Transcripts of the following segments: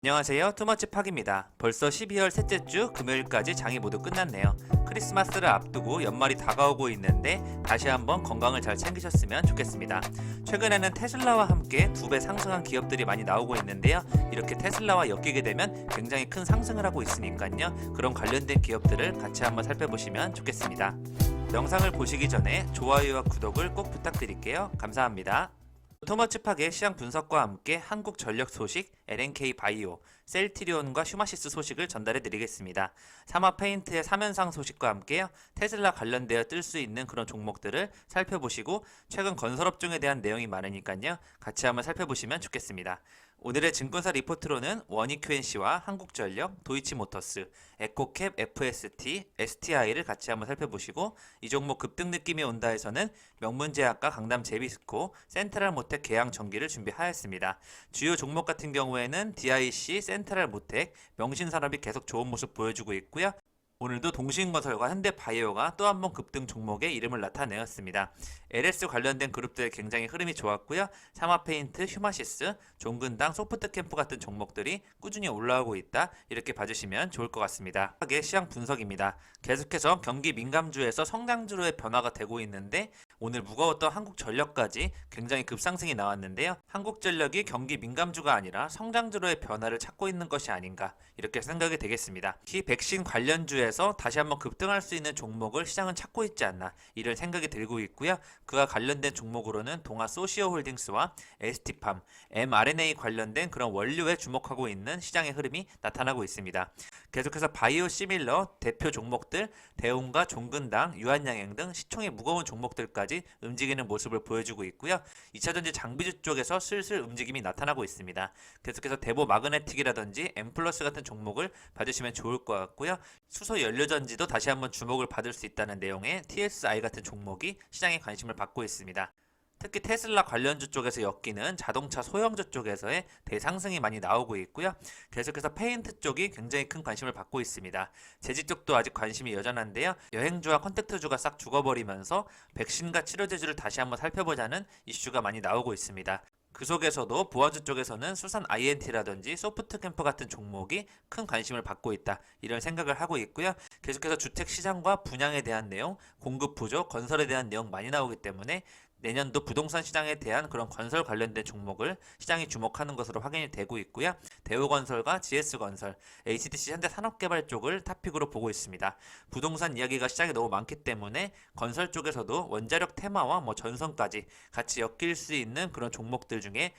안녕하세요. 투머치 팍입니다. 벌써 12월 셋째 주 금요일까지 장이 모두 끝났네요. 크리스마스를 앞두고 연말이 다가오고 있는데 다시 한번 건강을 잘 챙기셨으면 좋겠습니다. 최근에는 테슬라와 함께 2배 상승한 기업들이 많이 나오고 있는데요. 이렇게 테슬라와 엮이게 되면 굉장히 큰 상승을 하고 있으니까요. 그런 관련된 기업들을 같이 한번 살펴보시면 좋겠습니다. 영상을 보시기 전에 좋아요와 구독을 꼭 부탁드릴게요. 감사합니다. 토머치팍의 시장 분석과 함께 한국전력 소식, LNK 바이오, 셀트리온과 슈마시스 소식을 전달해 드리겠습니다. 사마 페인트의 3연상 소식과 함께요. 테슬라 관련되어 뜰 수 있는 그런 종목들을 살펴보시고 최근 건설업종에 대한 내용이 많으니까요. 같이 한번 살펴보시면 좋겠습니다. 오늘의 증권사 리포트로는 원익QNC와 한국전력, 도이치모터스, 에코캡, FST, STI를 같이 한번 살펴보시고 이 종목 급등 느낌이 온다 해서는 명문제약과 강남제비스코, 센트럴모텍 계양전기를 준비하였습니다. 주요 종목 같은 경우에는 DIC, 센트럴모텍, 명신산업이 계속 좋은 모습 보여주고 있고요. 오늘도 동신건설과 현대바이오가 또 한 번 급등 종목의 이름을 나타내었습니다. LS 관련된 그룹들의 굉장히 흐름이 좋았고요. 사마페인트, 휴마시스, 종근당, 소프트캠프 같은 종목들이 꾸준히 올라오고 있다. 이렇게 봐주시면 좋을 것 같습니다. 시장 분석입니다. 계속해서 경기 민감주에서 성장주로의 변화가 되고 있는데 오늘 무거웠던 한국전력까지 굉장히 급상승이 나왔는데요. 한국전력이 경기 민감주가 아니라 성장주로의 변화를 찾고 있는 것이 아닌가 이렇게 생각이 되겠습니다. 특히 백신 관련주에서 다시 한번 급등할 수 있는 종목을 시장은 찾고 있지 않나 이런 생각이 들고 있고요. 그와 관련된 종목으로는 동아소시오홀딩스와 ST팜, mRNA 관련된 그런 원료에 주목하고 있는 시장의 흐름이 나타나고 있습니다. 계속해서 바이오 시밀러 대표 종목들 대웅과 종근당, 유한양행 등 시총이 무거운 종목들까지 움직이는 모습을 보여주고 있고요. 2차전지 장비주 쪽에서 슬슬 움직임이 나타나고 있습니다. 계속해서 대보 마그네틱이라든지 엠플러스 같은 종목을 봐주시면 좋을 것 같고요. 수소 연료전지도 다시 한번 주목을 받을 수 있다는 내용의 TSI 같은 종목이 시장에 관심을 받고 있습니다. 특히 테슬라 관련주 쪽에서 엮이는 자동차 소형주 쪽에서의 대상승이 많이 나오고 있고요. 계속해서 페인트 쪽이 굉장히 큰 관심을 받고 있습니다. 제지 쪽도 아직 관심이 여전한데요. 여행주와 컨택트주가 싹 죽어버리면서 백신과 치료제주를 다시 한번 살펴보자는 이슈가 많이 나오고 있습니다. 그 속에서도 보안주 쪽에서는 수산 INT라든지 소프트캠프 같은 종목이 큰 관심을 받고 있다. 이런 생각을 하고 있고요. 계속해서 주택시장과 분양에 대한 내용, 공급 부족, 건설에 대한 내용 많이 나오기 때문에 내년도 부동산 시장에 대한 그런 건설 관련된 종목을 시장이 주목하는 것으로 확인이 되고 있고요. 대우건설과 GS건설, HDC 현대산업개발 쪽을 탑픽으로 보고 있습니다. 부동산 이야기가 시장에 너무 많기 때문에 건설 쪽에서도 원자력 테마와 전선까지 같이 엮일 수 있는 그런 종목들 중에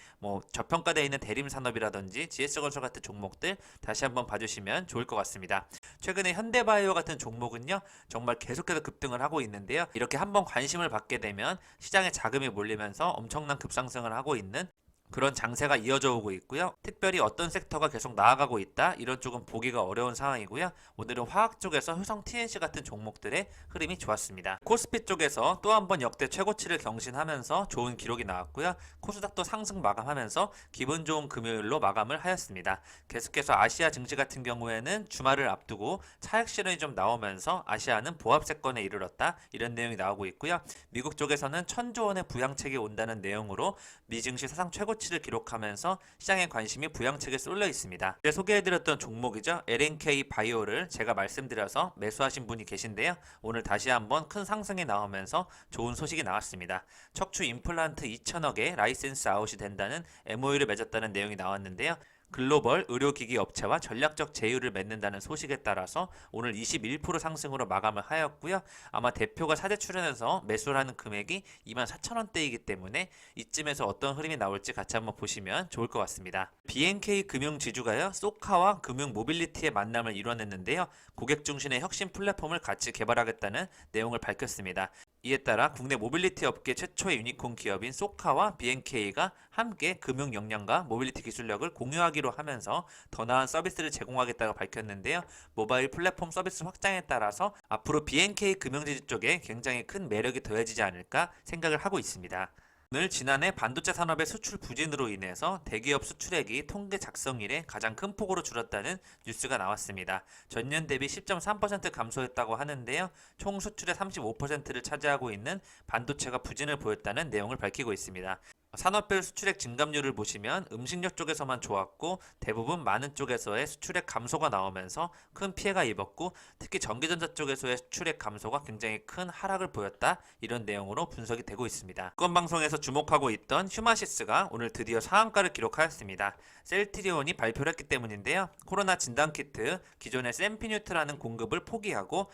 저평가되어 있는 대림산업이라든지 GS건설 같은 종목들 다시 한번 봐주시면 좋을 것 같습니다. 최근에 현대바이오 같은 종목은요 정말 계속해서 급등을 하고 있는데요. 이렇게 한번 관심을 받게 되면 시장에 자금이 몰리면서 엄청난 급상승을 하고 있는 그런 장세가 이어져 오고 있고요. 특별히 어떤 섹터가 계속 나아가고 있다 이런 쪽은 보기가 어려운 상황이고요. 오늘은 화학 쪽에서 효성 TNC 같은 종목들의 흐름이 좋았습니다. 코스피 쪽에서 또 한 번 역대 최고치를 경신하면서 좋은 기록이 나왔고요. 코스닥도 상승 마감하면서 기분 좋은 금요일로 마감을 하였습니다. 계속해서 아시아 증시 같은 경우에는 주말을 앞두고 차익 실현이 좀 나오면서 아시아는 보합세권에 이르렀다 이런 내용이 나오고 있고요. 미국 쪽에서는 1,000조 원의 부양책이 온다는 내용으로 미증시 사상 최고치를 기록하면서 시장의 관심이 부양책에 쏠려 있습니다. 이제 소개해드렸던 종목이죠. LNK 바이오를 제가 말씀드려서 매수하신 분이 계신데요. 오늘 다시 한번 큰 상승이 나오면서 좋은 소식이 나왔습니다. 척추 임플란트 2,000억의 라이센스 아웃이 된다는 MOU를 맺었다는 내용이 나왔는데요. 글로벌 의료기기 업체와 전략적 제휴를 맺는다는 소식에 따라서 오늘 21% 상승으로 마감을 하였고요. 아마 대표가 사재 출연해서 매수를 하는 금액이 24,000원대이기 때문에 이쯤에서 어떤 흐름이 나올지 같이 한번 보시면 좋을 것 같습니다. BNK 금융지주가요. 소카와 금융 모빌리티의 만남을 이뤄냈는데요. 고객 중심의 혁신 플랫폼을 같이 개발하겠다는 내용을 밝혔습니다. 이에 따라 국내 모빌리티 업계 최초의 유니콘 기업인 소카와 BNK가 함께 금융 역량과 모빌리티 기술력을 공유하기로 하면서 더 나은 서비스를 제공하겠다고 밝혔는데요. 모바일 플랫폼 서비스 확장에 따라서 앞으로 BNK 금융지주 쪽에 굉장히 큰 매력이 더해지지 않을까 생각을 하고 있습니다. 오늘 지난해 반도체 산업의 수출 부진으로 인해서 대기업 수출액이 통계 작성 이래 가장 큰 폭으로 줄었다는 뉴스가 나왔습니다. 전년 대비 10.3% 감소했다고 하는데요. 총 수출의 35%를 차지하고 있는 반도체가 부진을 보였다는 내용을 밝히고 있습니다. 산업별 수출액 증감률을 보시면 음식료 쪽에서만 좋았고 대부분 많은 쪽에서의 수출액 감소가 나오면서 큰 피해가 입었고 특히 전기전자 쪽에서의 수출액 감소가 굉장히 큰 하락을 보였다, 이런 내용으로 분석이 되고 있습니다. 이번 방송에서 주목하고 있던 휴마시스가 오늘 드디어 상한가를 기록하였습니다. 셀트리온이 발표를 했기 때문인데요. 코로나 진단키트 기존의 샘피뉴트라는 공급을 포기하고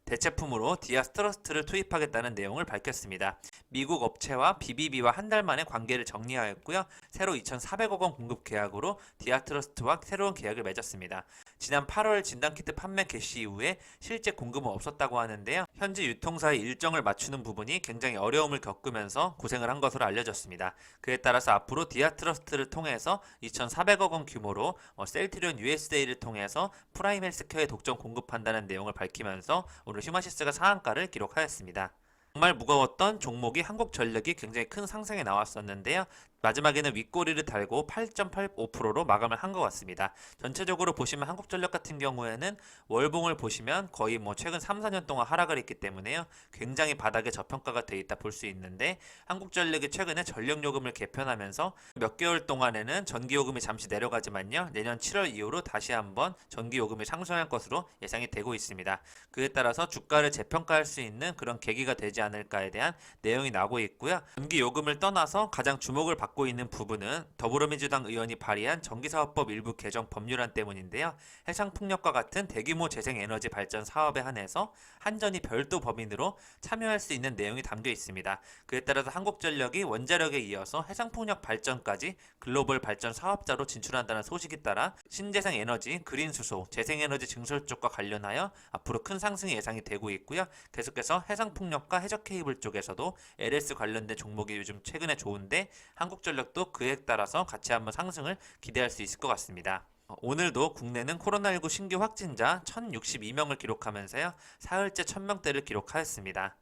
대체품으로 디아스트러스트를 투입하겠다는 내용을 밝혔습니다. 미국 업체와 BBB와 한 달 만에 관계를 정리하였고요. 새로 2,400억 원 공급 계약으로 디아스트러스트와 새로운 계약을 맺었습니다. 지난 8월 진단키트 판매 개시 이후에 실제 공급은 없었다고 하는데요. 현지 유통사의 일정을 맞추는 부분이 굉장히 어려움을 겪으면서 고생을 한 것으로 알려졌습니다. 그에 따라서 앞으로 디아스트러스트를 통해서 2,400억 원 규모로 셀트리온 USA를 통해서 프라임 헬스케어에 독점 공급한다는 내용을 밝히면서 오늘 휴마시스가 상한가를 기록하였습니다. 정말 무거웠던 종목이 한국전력이 굉장히 큰 상승에 나왔었는데요. 마지막에는 윗꼬리를 달고 8.85%로 마감을 한 것 같습니다. 전체적으로 보시면 한국전력 같은 경우에는 월봉을 보시면 거의 최근 3, 4년 동안 하락을 했기 때문에요. 굉장히 바닥에 저평가가 돼 있다 볼 수 있는데, 한국전력이 최근에 전력요금을 개편하면서 몇 개월 동안에는 전기요금이 잠시 내려가지만요. 내년 7월 이후로 다시 한번 전기요금이 상승할 것으로 예상이 되고 있습니다. 그에 따라서 주가를 재평가할 수 있는 그런 계기가 되지 않을까에 대한 내용이 나오고 있고요. 전기요금을 떠나서 가장 주목을 받고 있는 부분은 더불어민주당 의원이 발의한 전기사업법 일부 개정 법률안 때문인데요. 해상풍력과 같은 대규모 재생에너지 발전 사업에 한해서 한전이 별도 법인으로 참여할 수 있는 내용이 담겨 있습니다. 그에 따라서 한국전력이 원자력에 이어서 해상풍력 발전까지 글로벌 발전 사업자로 진출한다는 소식에 따라 신재생 에너지, 그린 수소, 재생에너지 증설 쪽과 관련하여 앞으로 큰 상승이 예상이 되고 있고요. 계속해서 해상풍력과 해적 케이블 쪽에서도 LS 관련된 종목이 요즘 최근에 좋은데, 한국전력도 그에 따라서 같이 한번 상승을 기대할 수 있을 것 같습니다. 오늘도 국내는 코로나19 신규 확진자 1,062명을 기록하면서요. 사흘째 1,000명대를 기록하였습니다.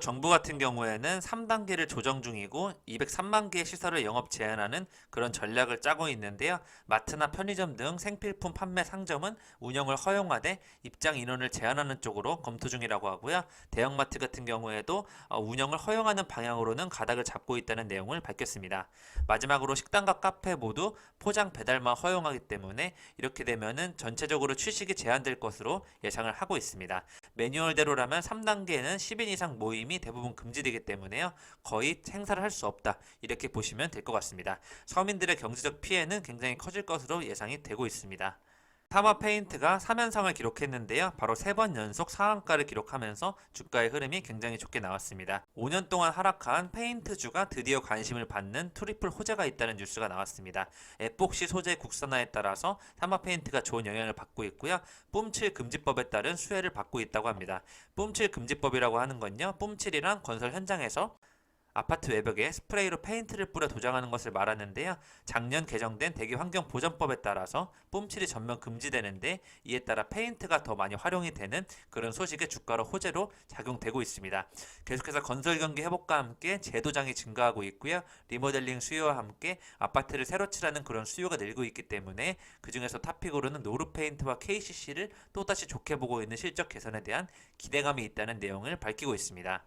정부 같은 경우에는 3단계를 조정 중이고 203만 개의 시설을 영업 제한하는 그런 전략을 짜고 있는데요. 마트나 편의점 등 생필품 판매 상점은 운영을 허용하되 입장 인원을 제한하는 쪽으로 검토 중이라고 하고요. 대형마트 같은 경우에도 운영을 허용하는 방향으로는 가닥을 잡고 있다는 내용을 밝혔습니다. 마지막으로 식당과 카페 모두 포장 배달만 허용하기 때문에 이렇게 되면은 전체적으로 취식이 제한될 것으로 예상을 하고 있습니다. 매뉴얼대로라면 3단계는 10인 이상 모임이 대부분 금지되기 때문에요. 거의 행사를 할 수 없다, 이렇게 보시면 될 것 같습니다. 서민들의 경제적 피해는 굉장히 커질 것으로 예상이 되고 있습니다. 타마페인트가 3연상을 기록했는데요. 바로 3번 연속 상한가를 기록하면서 주가의 흐름이 굉장히 좋게 나왔습니다. 5년 동안 하락한 페인트주가 드디어 관심을 받는 트리플 호재가 있다는 뉴스가 나왔습니다. 에폭시 소재 국산화에 따라서 타마페인트가 좋은 영향을 받고 있고요. 뿜칠 금지법에 따른 수혜를 받고 있다고 합니다. 뿜칠 금지법이라고 하는 건요, 뿜칠이란 건설 현장에서 아파트 외벽에 스프레이로 페인트를 뿌려 도장하는 것을 말하는데요. 작년 개정된 대기환경보전법에 따라서 뿜칠이 전면 금지되는데, 이에 따라 페인트가 더 많이 활용이 되는 그런 소식의 주가로 호재로 작용되고 있습니다. 계속해서 건설 경기 회복과 함께 재도장이 증가하고 있고요. 리모델링 수요와 함께 아파트를 새로 칠하는 그런 수요가 늘고 있기 때문에 그중에서 탑픽으로는 노르페인트와 KCC를 또다시 좋게 보고 있는 실적 개선에 대한 기대감이 있다는 내용을 밝히고 있습니다.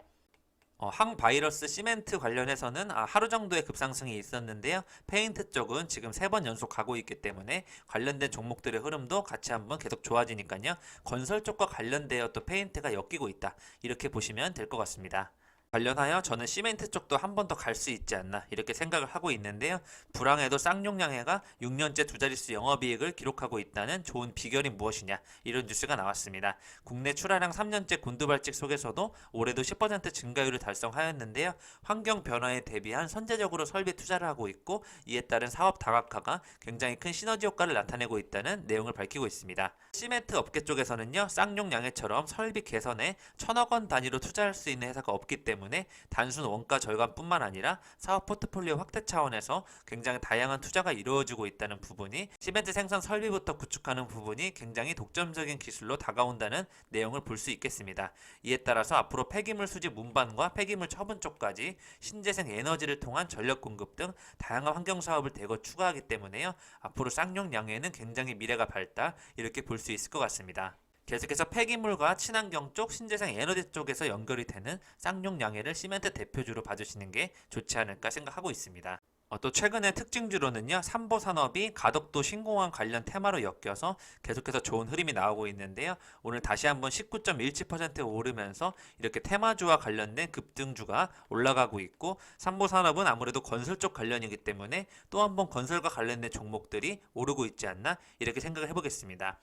항바이러스 시멘트 관련해서는 하루 정도의 급상승이 있었는데요. 페인트 쪽은 지금 3번 연속 가고 있기 때문에 관련된 종목들의 흐름도 같이 한번 계속 좋아지니까요. 건설 쪽과 관련되어 또 페인트가 엮이고 있다, 이렇게 보시면 될 것 같습니다. 관련하여 저는 시멘트 쪽도 한 번 더 갈 수 있지 않나, 이렇게 생각을 하고 있는데요. 불황에도 쌍용양해가 6년째 두 자릿수 영업이익을 기록하고 있다는 좋은 비결이 무엇이냐, 이런 뉴스가 나왔습니다. 국내 출하량 3년째 곤두발직 속에서도 올해도 10% 증가율을 달성하였는데요. 환경 변화에 대비한 선제적으로 설비 투자를 하고 있고, 이에 따른 사업 다각화가 굉장히 큰 시너지 효과를 나타내고 있다는 내용을 밝히고 있습니다. 시멘트 업계 쪽에서는요, 쌍용양해처럼 설비 개선에 1,000억 원 단위로 투자할 수 있는 회사가 없기 때문에 단순 원가 절감뿐만 아니라 사업 포트폴리오 확대 차원에서 굉장히 다양한 투자가 이루어지고 있다는 부분이, 시멘트 생산 설비부터 구축하는 부분이 굉장히 독점적인 기술로 다가온다는 내용을 볼 수 있겠습니다. 이에 따라서 앞으로 폐기물 수집 운반과 폐기물 처분 쪽까지 신재생 에너지를 통한 전력 공급 등 다양한 환경 사업을 대거 추가하기 때문에요. 앞으로 쌍용양해는 굉장히 미래가 밝다, 이렇게 볼 수 있을 것 같습니다. 계속해서 폐기물과 친환경 쪽, 신재생 에너지 쪽에서 연결이 되는 쌍용 양해를 시멘트 대표주로 봐주시는 게 좋지 않을까 생각하고 있습니다. 또 최근에 특징주로는요, 삼보산업이 가덕도 신공항 관련 테마로 엮여서 계속해서 좋은 흐름이 나오고 있는데요. 오늘 다시 한번 19.17% 오르면서 이렇게 테마주와 관련된 급등주가 올라가고 있고, 삼보산업은 아무래도 건설 쪽 관련이기 때문에 또 한번 건설과 관련된 종목들이 오르고 있지 않나 이렇게 생각을 해보겠습니다.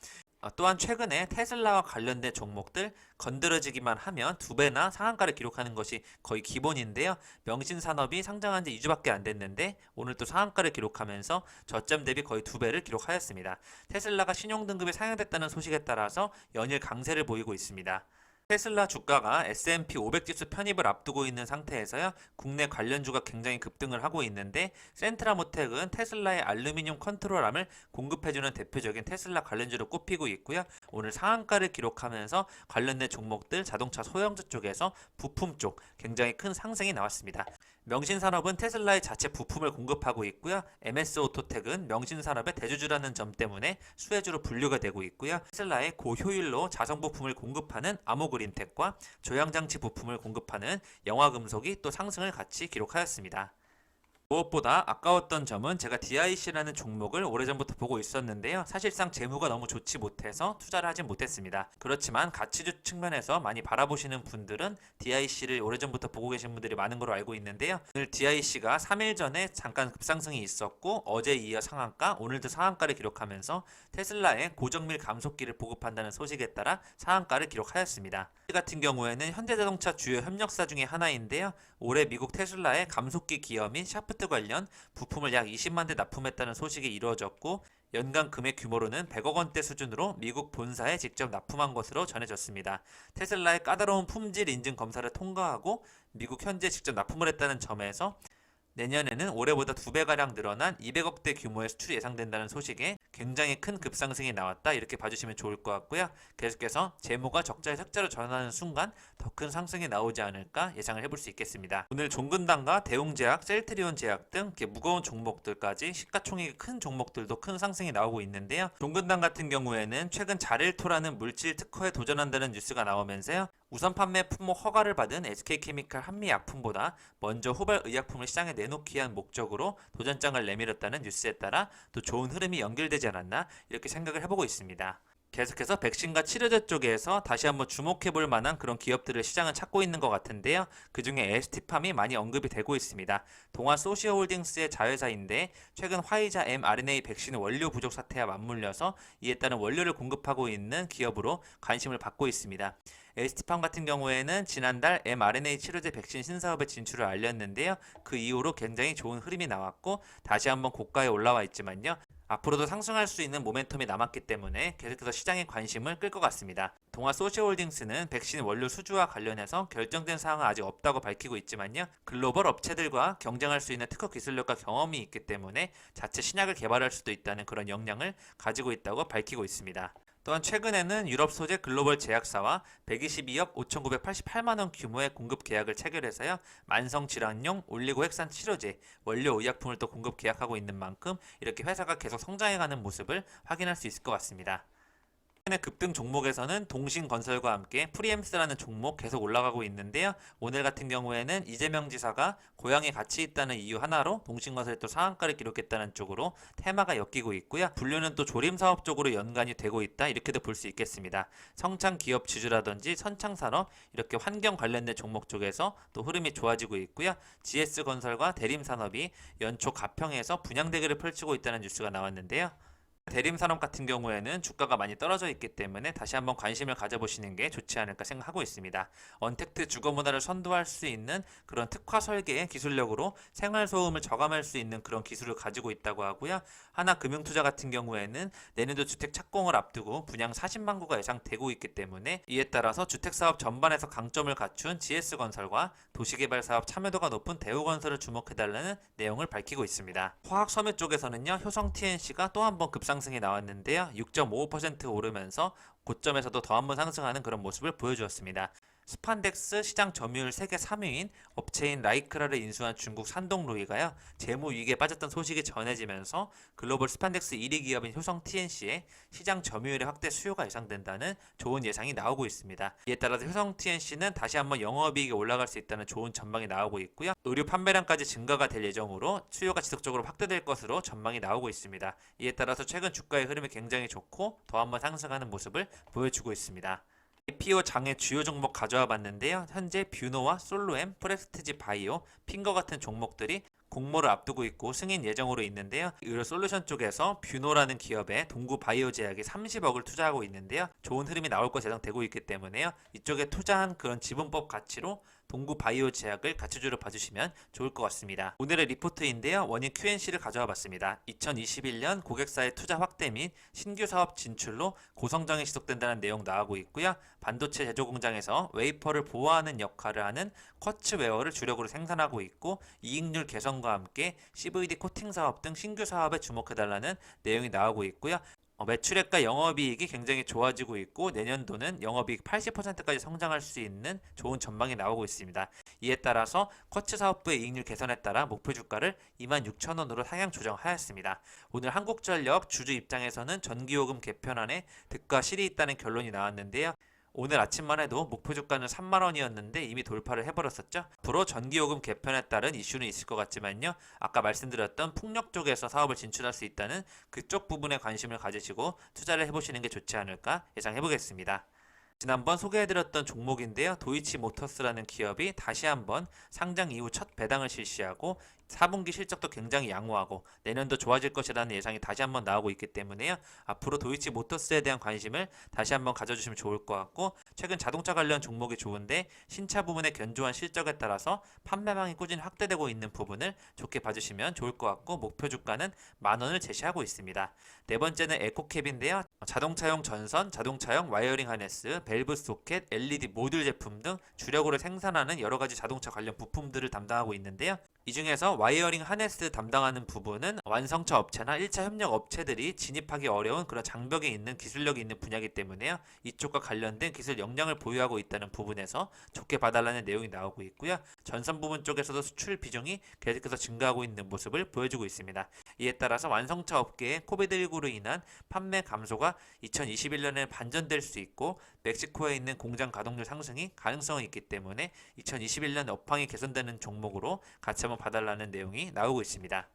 또한 최근에 테슬라와 관련된 종목들 건드려지기만 하면 2배나 상한가를 기록하는 것이 거의 기본인데요. 명신산업이 상장한 지 2주밖에 안 됐는데 오늘 또 상한가를 기록하면서 저점 대비 거의 2배를 기록하였습니다. 테슬라가 신용등급이 상향됐다는 소식에 따라서 연일 강세를 보이고 있습니다. 테슬라 주가가 S&P 500 지수 편입을 앞두고 있는 상태에서요, 국내 관련주가 굉장히 급등을 하고 있는데, 센트라모텍은 테슬라의 알루미늄 컨트롤함을 공급해주는 대표적인 테슬라 관련주로 꼽히고 있고요. 오늘 상한가를 기록하면서 관련된 종목들 자동차 소형주 쪽에서 부품 쪽 굉장히 큰 상승이 나왔습니다. 명신산업은 테슬라의 자체 부품을 공급하고 있고요. MS오토텍은 명신산업의 대주주라는 점 때문에 수혜주로 분류가 되고 있고요. 테슬라의 고효율로 자성 부품을 공급하는 아모그린텍과 조향장치 부품을 공급하는 영화금속이 또 상승을 같이 기록하였습니다. 무엇보다 아까웠던 점은 제가 DIC라는 종목을 오래전부터 보고 있었는데요. 사실상 재무가 너무 좋지 못해서 투자를 하진 못했습니다. 그렇지만 가치주 측면에서 많이 바라보시는 분들은 DIC를 오래전부터 보고 계신 분들이 많은 걸로 알고 있는데요. 오늘 DIC가 3일 전에 잠깐 급상승이 있었고 어제 이어 상한가, 오늘도 상한가를 기록하면서 테슬라의 고정밀 감속기를 보급한다는 소식에 따라 상한가를 기록하였습니다. 이 같은 경우에는 현대자동차 주요 협력사 중에 하나인데요. 올해 미국 테슬라의 감속기 기업인 샤프트 관련 부품을 약 20만 대 납품했다는 소식이 이루어졌고, 연간 금액 규모로는 100억 원대 수준으로 미국 본사에 직접 납품한 것으로 전해졌습니다. 테슬라의 까다로운 품질 인증 검사를 통과하고 미국 현지에 직접 납품을 했다는 점에서 내년에는 올해보다 2배가량 늘어난 200억대 규모의 수출이 예상된다는 소식에 굉장히 큰 급상승이 나왔다, 이렇게 봐주시면 좋을 것 같고요. 계속해서 재무가 적자에서 흑자로 전환하는 순간 더 큰 상승이 나오지 않을까 예상을 해볼 수 있겠습니다. 오늘 종근당과 대웅제약, 셀트리온 제약 등 이렇게 무거운 종목들까지 시가총액이 큰 종목들도 큰 상승이 나오고 있는데요. 종근당 같은 경우에는 최근 자렐토라는 물질 특허에 도전한다는 뉴스가 나오면서요, 우선 판매 품목 허가를 받은 SK케미칼 한미약품보다 먼저 후발 의약품을 시장에 내놓기 위한 목적으로 도전장을 내밀었다는 뉴스에 따라 또 좋은 흐름이 연결되지 않았나 이렇게 생각을 해보고 있습니다. 계속해서 백신과 치료제 쪽에서 다시 한번 주목해볼 만한 그런 기업들을 시장은 찾고 있는 것 같은데요. 그 중에 ST팜이 많이 언급이 되고 있습니다. 동아 소시오홀딩스의 자회사인데 최근 화이자 mRNA 백신 원료 부족 사태와 맞물려서 이에 따른 원료를 공급하고 있는 기업으로 관심을 받고 있습니다. ST팜 같은 경우에는 지난달 mRNA 치료제 백신 신사업에 진출을 알렸는데요. 그 이후로 굉장히 좋은 흐름이 나왔고 다시 한번 고가에 올라와 있지만요. 앞으로도 상승할 수 있는 모멘텀이 남았기 때문에 계속해서 시장의 관심을 끌 것 같습니다. 동아 소시홀딩스는 백신 원료 수주와 관련해서 결정된 사항은 아직 없다고 밝히고 있지만요. 글로벌 업체들과 경쟁할 수 있는 특허 기술력과 경험이 있기 때문에 자체 신약을 개발할 수도 있다는 그런 역량을 가지고 있다고 밝히고 있습니다. 또한 최근에는 유럽 소재 글로벌 제약사와 122억 5,988만원 규모의 공급 계약을 체결해서요, 만성질환용 올리고핵산 치료제, 원료 의약품을 또 공급 계약하고 있는 만큼 이렇게 회사가 계속 성장해가는 모습을 확인할 수 있을 것 같습니다. 최근의 급등 종목에서는 동신건설과 함께 프리엠스라는 종목 계속 올라가고 있는데요. 오늘 같은 경우에는 이재명 지사가 고향에 같이 있다는 이유 하나로 동신건설이 또 상한가를 기록했다는 쪽으로 테마가 엮이고 있고요. 분류는 또 조림사업 쪽으로 연관이 되고 있다, 이렇게도 볼 수 있겠습니다. 성창기업 지주라든지 선창산업, 이렇게 환경 관련된 종목 쪽에서 또 흐름이 좋아지고 있고요. GS건설과 대림산업이 연초 가평에서 분양 대결을 펼치고 있다는 뉴스가 나왔는데요. 대림산업 같은 경우에는 주가가 많이 떨어져 있기 때문에 다시 한번 관심을 가져보시는 게 좋지 않을까 생각하고 있습니다. 언택트 주거 문화를 선도할 수 있는 그런 특화 설계의 기술력으로 생활소음을 저감할 수 있는 그런 기술을 가지고 있다고 하고요. 하나금융투자 같은 경우에는 내년도 주택 착공을 앞두고 분양 40만 구가 예상되고 있기 때문에 이에 따라서 주택사업 전반에서 강점을 갖춘 GS건설과 도시개발사업 참여도가 높은 대우건설을 주목해달라는 내용을 밝히고 있습니다. 화학섬유 쪽에서는요, 효성TNC가 또 한 번 급상승이 나왔는데요. 6.55% 오르면서 고점에서도 더 한 번 상승하는 그런 모습을 보여주었습니다. 스판덱스 시장 점유율 세계 3위인 업체인 라이크라를 인수한 중국 산동루이가요, 재무 위기에 빠졌던 소식이 전해지면서 글로벌 스판덱스 1위 기업인 효성 TNC의 시장 점유율의 확대 수요가 예상된다는 좋은 예상이 나오고 있습니다. 이에 따라서 효성 TNC는 다시 한번 영업이익이 올라갈 수 있다는 좋은 전망이 나오고 있고요. 의류 판매량까지 증가가 될 예정으로 수요가 지속적으로 확대될 것으로 전망이 나오고 있습니다. 이에 따라서 최근 주가의 흐름이 굉장히 좋고 더 한번 상승하는 모습을 보여주고 있습니다. IPO 장의 주요 종목 가져와 봤는데요. 현재 뷰노와 솔로엠, 프레스티지 바이오, 핑거 같은 종목들이 공모를 앞두고 있고 승인 예정으로 있는데요. 의료 솔루션 쪽에서 뷰노라는 기업에 동구 바이오 제약이 30억을 투자하고 있는데요. 좋은 흐름이 나올 것 예상되고 있기 때문에요. 이쪽에 투자한 그런 지분법 가치로 동구 바이오 제약을 가치주로 봐주시면 좋을 것 같습니다. 오늘의 리포트인데요. 원인 Q&C를 가져와 봤습니다. 2021년 고객사의 투자 확대 및 신규 사업 진출로 고성장이 지속된다는 내용 나오고 있고요. 반도체 제조 공장에서 웨이퍼를 보호하는 역할을 하는 쿼츠웨어를 주력으로 생산하고 있고, 이익률 개선과 함께 CVD 코팅 사업 등 신규 사업에 주목해달라는 내용이 나오고 있고요. 매출액과 영업이익이 굉장히 좋아지고 있고 내년도는 영업이익 80%까지 성장할 수 있는 좋은 전망이 나오고 있습니다. 이에 따라서 쿼츠 사업부의 이익률 개선에 따라 목표 주가를 26,000원으로 상향 조정하였습니다. 오늘 한국전력 주주 입장에서는 전기요금 개편안에 득과 실이 있다는 결론이 나왔는데요. 오늘 아침만 해도 목표 주가는 3만원이었는데 이미 돌파를 해버렸었죠. 앞으로 전기요금 개편에 따른 이슈는 있을 것 같지만요. 아까 말씀드렸던 풍력 쪽에서 사업을 진출할 수 있다는 그쪽 부분에 관심을 가지시고 투자를 해보시는 게 좋지 않을까 예상해보겠습니다. 지난번 소개해드렸던 종목인데요. 도이치모터스라는 기업이 다시 한번 상장 이후 첫 배당을 실시하고 4분기 실적도 굉장히 양호하고 내년도 좋아질 것이라는 예상이 다시 한번 나오고 있기 때문에요. 앞으로 도이치모터스에 대한 관심을 다시 한번 가져주시면 좋을 것 같고, 최근 자동차 관련 종목이 좋은데 신차 부문의 견조한 실적에 따라서 판매망이 꾸준히 확대되고 있는 부분을 좋게 봐주시면 좋을 것 같고, 목표 주가는 10,000원을 제시하고 있습니다. 네 번째는 에코캡인데요. 자동차용 전선, 자동차용 와이어링 하네스, 밸브 소켓, LED 모듈 제품 등 주력으로 생산하는 여러가지 자동차 관련 부품들을 담당하고 있는데요. 이 중에서 와이어링 하네스 담당하는 부분은 완성차 업체나 1차 협력 업체들이 진입하기 어려운 그런 장벽이 있는 기술력이 있는 분야이기 때문에요. 이쪽과 관련된 기술 역량을 보유하고 있다는 부분에서 좋게 봐달라는 내용이 나오고 있고요. 전선 부분 쪽에서도 수출 비중이 계속해서 증가하고 있는 모습을 보여주고 있습니다. 이에 따라서 완성차 업계의 코비드19로 인한 판매 감소가 2021년에 반전될 수 있고, 멕시코에 있는 공장 가동률 상승이 가능성이 있기 때문에 2021년 업황이 개선되는 종목으로 같이 한번 봐달라는 내용이 나오고 있습니다.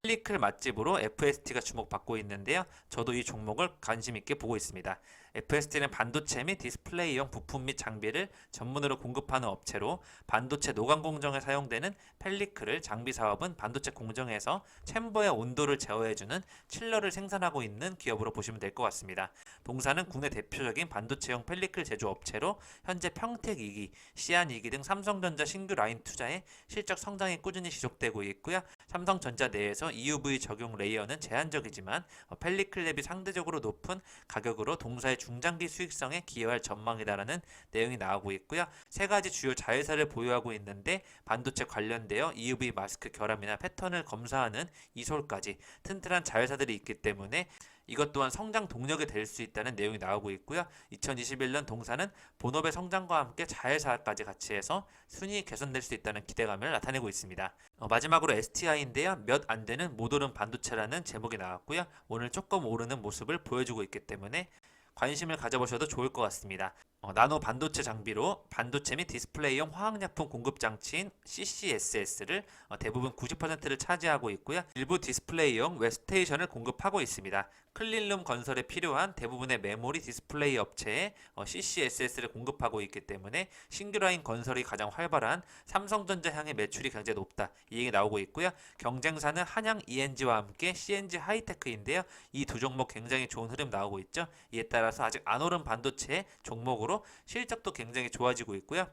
펠리클 맛집으로 FST가 주목받고 있는데요. 저도 이 종목을 관심 있게 보고 있습니다. FST는 반도체 및 디스플레이용 부품 및 장비를 전문으로 공급하는 업체로, 반도체 노광 공정에 사용되는 펠리클을 장비 사업은 반도체 공정에서 챔버의 온도를 제어해주는 칠러를 생산하고 있는 기업으로 보시면 될 것 같습니다. 동사는 국내 대표적인 반도체용 펠리클 제조 업체로 현재 평택 2기, 시안 2기 등 삼성전자 신규 라인 투자에 실적 성장이 꾸준히 지속되고 있고요. 삼성전자 내에서 EUV 적용 레이어는 제한적이지만 펠리클 대비 상대적으로 높은 가격으로 동사의 중장기 수익성에 기여할 전망이다라는 내용이 나오고 있고요. 세 가지 주요 자회사를 보유하고 있는데 반도체 관련되어 EUV 마스크 결함이나 패턴을 검사하는 이솔까지 튼튼한 자회사들이 있기 때문에 이것 또한 성장 동력이 될 수 있다는 내용이 나오고 있고요. 2021년 동사는 본업의 성장과 함께 자회사까지 같이 해서 순이익 개선될 수 있다는 기대감을 나타내고 있습니다. 마지막으로 STI인데요. 몇 안 되는 못 오른 반도체라는 제목이 나왔고요. 오늘 조금 오르는 모습을 보여주고 있기 때문에 관심을 가져보셔도 좋을 것 같습니다. 나노 반도체 장비로 반도체 및 디스플레이용 화학약품 공급 장치인 CCSS를 대부분 90%를 차지하고 있고요. 일부 디스플레이용 웹스테이션을 공급하고 있습니다. 클린룸 건설에 필요한 대부분의 메모리 디스플레이 업체에 CCSS를 공급하고 있기 때문에 신규 라인 건설이 가장 활발한 삼성전자 향의 매출이 굉장히 높다, 이 얘기 나오고 있고요. 경쟁사는 한양 ENG와 함께 CNG 하이테크인데요. 이 두 종목 굉장히 좋은 흐름 나오고 있죠. 이에 따라서 아직 안 오른 반도체 종목으로 실적도 굉장히 좋아지고 있고요.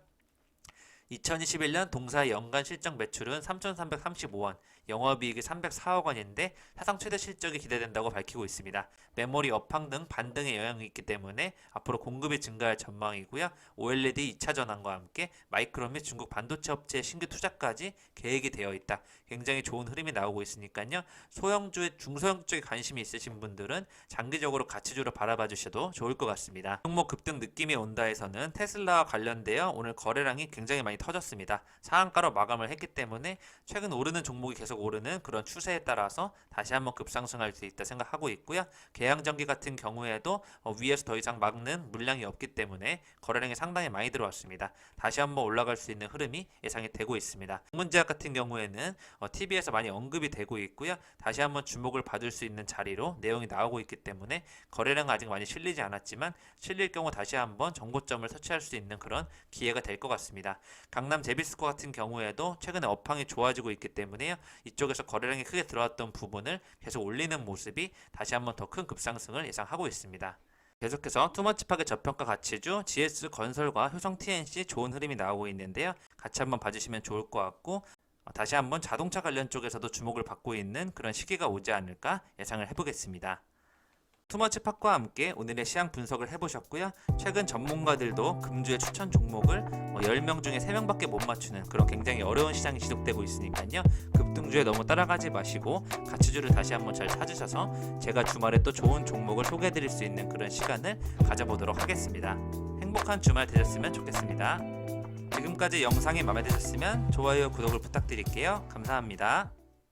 2021년 동사의 연간 실적 매출은 3,335원, 영업이익이 304억 원인데 사상 최대 실적이 기대된다고 밝히고 있습니다. 메모리 업황 등 반등의 영향이 있기 때문에 앞으로 공급이 증가할 전망이고요. OLED 2차 전환과 함께 마이크론 및 중국 반도체 업체의 신규 투자까지 계획이 되어 있다. 굉장히 좋은 흐름이 나오고 있으니까요. 소형주, 중소형 쪽에 관심이 있으신 분들은 장기적으로 가치주로 바라봐 주셔도 좋을 것 같습니다. 종목 급등 느낌이 온다에서는 테슬라와 관련되어 오늘 거래량이 굉장히 많이 터졌습니다. 상한가로 마감을 했기 때문에 최근 오르는 종목이 계속 오르는 그런 추세에 따라서 다시 한번 급상승할 수 있다 생각하고 있고요. 계양전기 같은 경우에도 위에서 더 이상 막는 물량이 없기 때문에 거래량이 상당히 많이 들어왔습니다. 다시 한번 올라갈 수 있는 흐름이 예상이 되고 있습니다. 문제약 같은 경우에는 TV에서 많이 언급이 되고 있고요. 다시 한번 주목을 받을 수 있는 자리로 내용이 나오고 있기 때문에 거래량은 아직 많이 실리지 않았지만 실릴 경우 다시 한번 정고점을 터치할 수 있는 그런 기회가 될 것 같습니다. 강남 제비스코 같은 경우에도 최근에 업황이 좋아지고 있기 때문에요. 이쪽에서 거래량이 크게 들어왔던 부분을 계속 올리는 모습이 다시 한번 더 큰 급상승을 예상하고 있습니다. 계속해서 투머치파괴 저평가 가치주 GS건설과 효성TNC 좋은 흐름이 나오고 있는데요. 같이 한번 봐주시면 좋을 것 같고 다시 한번 자동차 관련 쪽에서도 주목을 받고 있는 그런 시기가 오지 않을까 예상을 해보겠습니다. 투머치팟과 함께 오늘의 시황 분석을 해보셨고요. 최근 전문가들도 금주의 추천 종목을 10명 중에 3명밖에 못 맞추는 그런 굉장히 어려운 시장이 지속되고 있으니까요. 급등주에 너무 따라가지 마시고 가치주를 다시 한번 잘 찾으셔서 제가 주말에 또 좋은 종목을 소개해드릴 수 있는 그런 시간을 가져보도록 하겠습니다. 행복한 주말 되셨으면 좋겠습니다. 지금까지 영상이 마음에 드셨으면 좋아요, 구독을 부탁드릴게요. 감사합니다.